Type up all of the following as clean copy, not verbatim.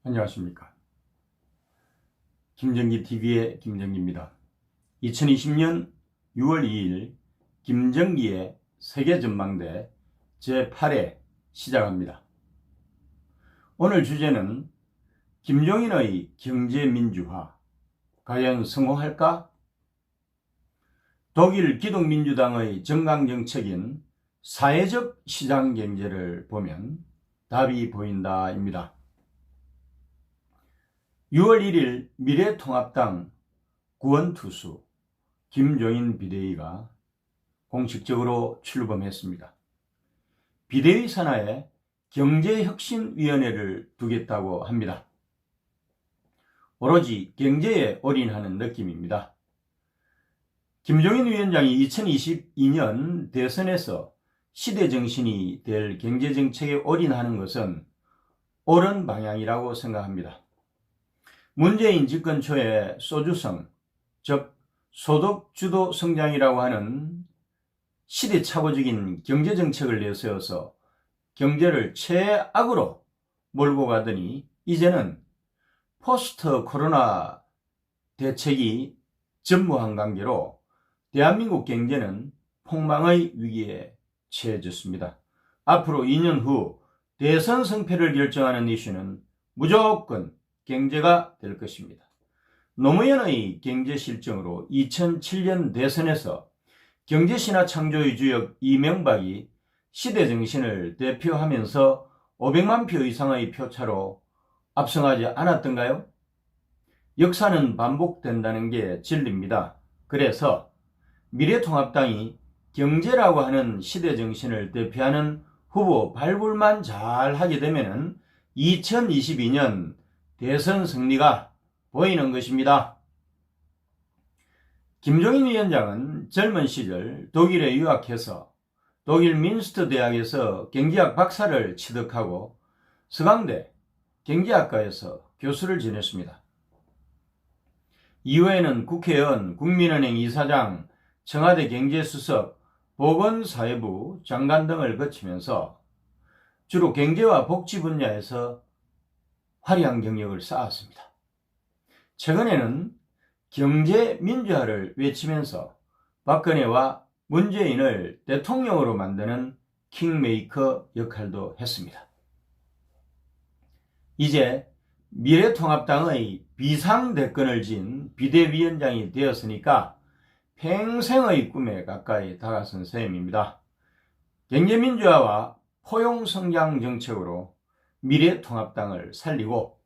안녕하십니까. 김정기 TV의 김정기입니다. 2020년 6월 2일 김정기의 세계전망대 제8회 시작합니다. 오늘 주제는 김종인의 경제민주화 과연 성공할까? 독일 기독민주당의 정강정책인 사회적 시장경제를 보면 답이 보인다입니다. 6월 1일 미래통합당 구원투수 김종인 비대위가 공식적으로 출범했습니다. 비대위 산하에 경제혁신위원회를 두겠다고 합니다. 오로지 경제에 올인하는 느낌입니다. 김종인 위원장이 2022년 대선에서 시대정신이 될 경제정책에 올인하는 것은 옳은 방향이라고 생각합니다. 문재인 집권 초에 소주성, 즉 소득주도 성장이라고 하는 시대착오적인 경제정책을 내세워서 경제를 최악으로 몰고 가더니 이제는 포스트 코로나 대책이 전무한 관계로 대한민국 경제는 폭망의 위기에 처해졌습니다. 앞으로 2년 후 대선 승패를 결정하는 이슈는 무조건 경제가 될 것입니다. 노무현의 경제실정으로 2007년 대선에서 경제신화 창조의 주역 이명박이 시대정신을 대표하면서 500만 표 이상의 표차로 압승하지 않았던가요? 역사는 반복된다는 게 진리입니다. 그래서 미래통합당이 경제라고 하는 시대정신을 대표하는 후보 발굴만 잘 하게 되면 2022년 대선 승리가 보이는 것입니다. 김종인 위원장은 젊은 시절 독일에 유학해서 독일 민스터 대학에서 경제학 박사를 취득하고 서강대 경제학과에서 교수를 지냈습니다. 이후에는 국회의원, 국민은행 이사장, 청와대 경제수석, 보건사회부 장관 등을 거치면서 주로 경제와 복지 분야에서 화려한 경력을 쌓았습니다. 최근에는 경제민주화를 외치면서 박근혜와 문재인을 대통령으로 만드는 킹메이커 역할도 했습니다. 이제 미래통합당의 비상대권을 진 비대위원장이 되었으니까 평생의 꿈에 가까이 다가선 셈입니다. 경제민주화와 포용성장 정책으로 미래통합당을 살리고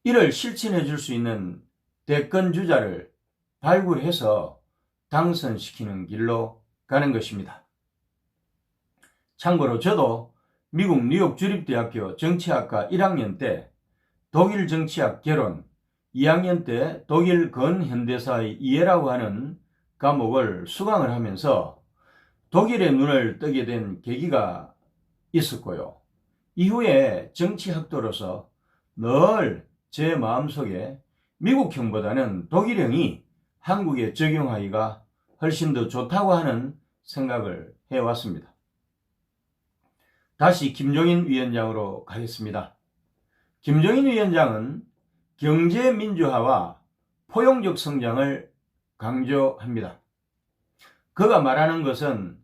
이를 실천해 줄 수 있는 대권주자를 발굴해서 당선시키는 길로 가는 것입니다. 참고로 저도 미국 뉴욕 주립대학교 정치학과 1학년 때 독일 정치학 개론, 2학년 때 독일 근현대사의 이해라고 하는 과목을 수강을 하면서 독일의 눈을 뜨게 된 계기가 있었고요. 이후에 정치학도로서 늘 제 마음속에 미국형보다는 독일형이 한국에 적용하기가 훨씬 더 좋다고 하는 생각을 해왔습니다. 다시 김종인 위원장으로 가겠습니다. 김종인 위원장은 경제민주화와 포용적 성장을 강조합니다. 그가 말하는 것은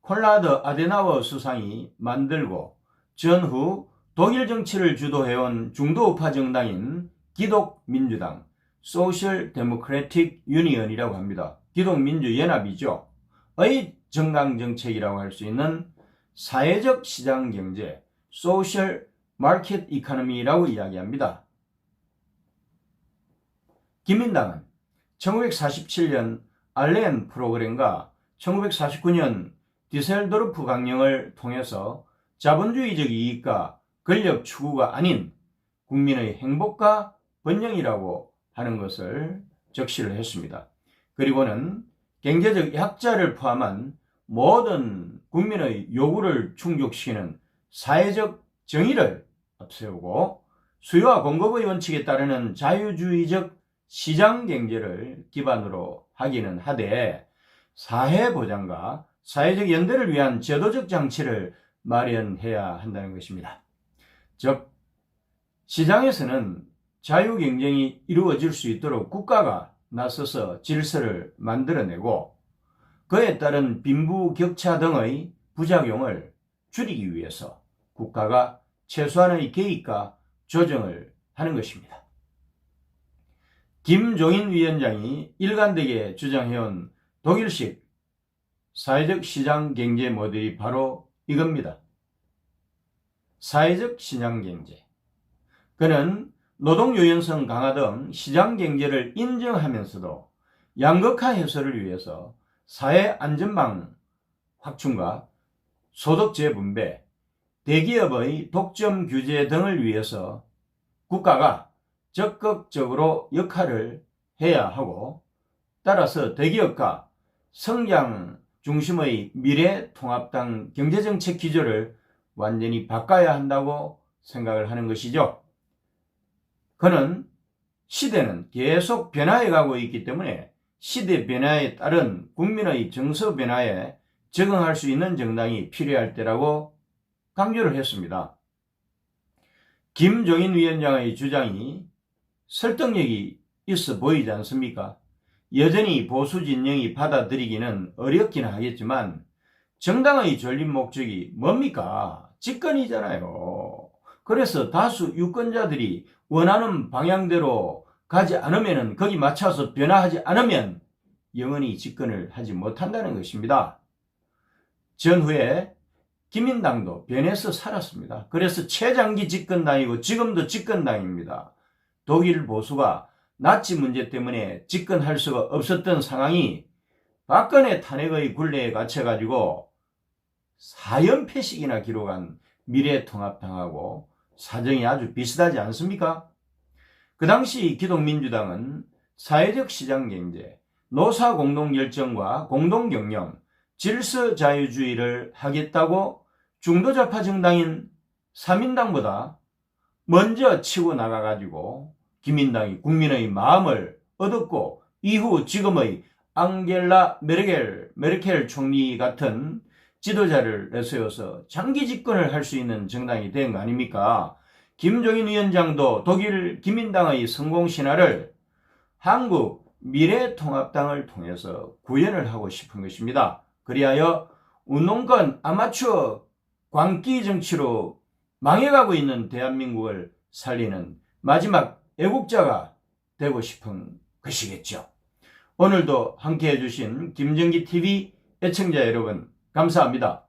콘라드 아데나워 수상이 만들고 전후 독일 정치를 주도해온 중도우파 정당인 기독민주당 소셜 데모크래틱 유니언이라고 합니다. 기독민주연합이죠. 의 정강정책이라고 할 수 있는 사회적 시장경제 소셜 마켓 이코노미라고 이야기합니다. 기민당은 1947년 알렌 프로그램과 1949년 디셀도르프 강령을 통해서 자본주의적 이익과 권력 추구가 아닌 국민의 행복과 번영이라고 하는 것을 적시를 했습니다. 그리고는 경제적 약자를 포함한 모든 국민의 요구를 충족시키는 사회적 정의를 앞세우고 수요와 공급의 원칙에 따르는 자유주의적 시장경제를 기반으로 하기는 하되 사회보장과 사회적 연대를 위한 제도적 장치를 마련해야 한다는 것입니다. 즉 시장에서는 자유 경쟁이 이루어질 수 있도록 국가가 나서서 질서를 만들어내고 그에 따른 빈부격차 등의 부작용을 줄이기 위해서 국가가 최소한의 개입과 조정을 하는 것입니다. 김종인 위원장이 일관되게 주장해온 독일식 사회적 시장 경제 모델이 바로 이겁니다. 사회적 시장 경제. 그는 노동 유연성 강화 등 시장 경제를 인정하면서도 양극화 해소를 위해서 사회 안전망 확충과 소득 재분배, 대기업의 독점 규제 등을 위해서 국가가 적극적으로 역할을 해야 하고, 따라서 대기업과 성장 중심의 미래통합당 경제정책 기조를 완전히 바꿔야 한다고 생각을 하는 것이죠. 그는 시대는 계속 변화해 가고 있기 때문에 시대 변화에 따른 국민의 정서 변화에 적응할 수 있는 정당이 필요할 때라고 강조를 했습니다. 김종인 위원장의 주장이 설득력이 있어 보이지 않습니까? 여전히 보수 진영이 받아들이기는 어렵긴 하겠지만 정당의 존립 목적이 뭡니까? 집권이잖아요. 그래서 다수 유권자들이 원하는 방향대로 가지 않으면, 거기 맞춰서 변화하지 않으면 영원히 집권을 하지 못한다는 것입니다. 전후에 기민당도 변해서 살았습니다. 그래서 최장기 집권당이고 지금도 집권당입니다. 독일 보수가 나치 문제 때문에 집권할 수가 없었던 상황이 박근혜 탄핵의 굴레에 갇혀가지고 4연패씩이나 기록한 미래통합당하고 사정이 아주 비슷하지 않습니까? 그 당시 기독민주당은 사회적 시장경제, 노사공동결정과 공동경영, 질서자유주의를 하겠다고 중도좌파 정당인 사민당보다 먼저 치고 나가가지고 기민당이 국민의 마음을 얻었고, 이후 지금의 앙겔라 메르켈 총리 같은 지도자를 내세워서 장기 집권을 할 수 있는 정당이 된 거 아닙니까? 김종인 위원장도 독일 기민당의 성공 신화를 한국 미래통합당을 통해서 구현을 하고 싶은 것입니다. 그리하여 운동권 아마추어 광기 정치로 망해가고 있는 대한민국을 살리는 마지막 애국자가 되고 싶은 것이겠죠. 오늘도 함께해 주신 김정기TV 애청자 여러분, 감사합니다.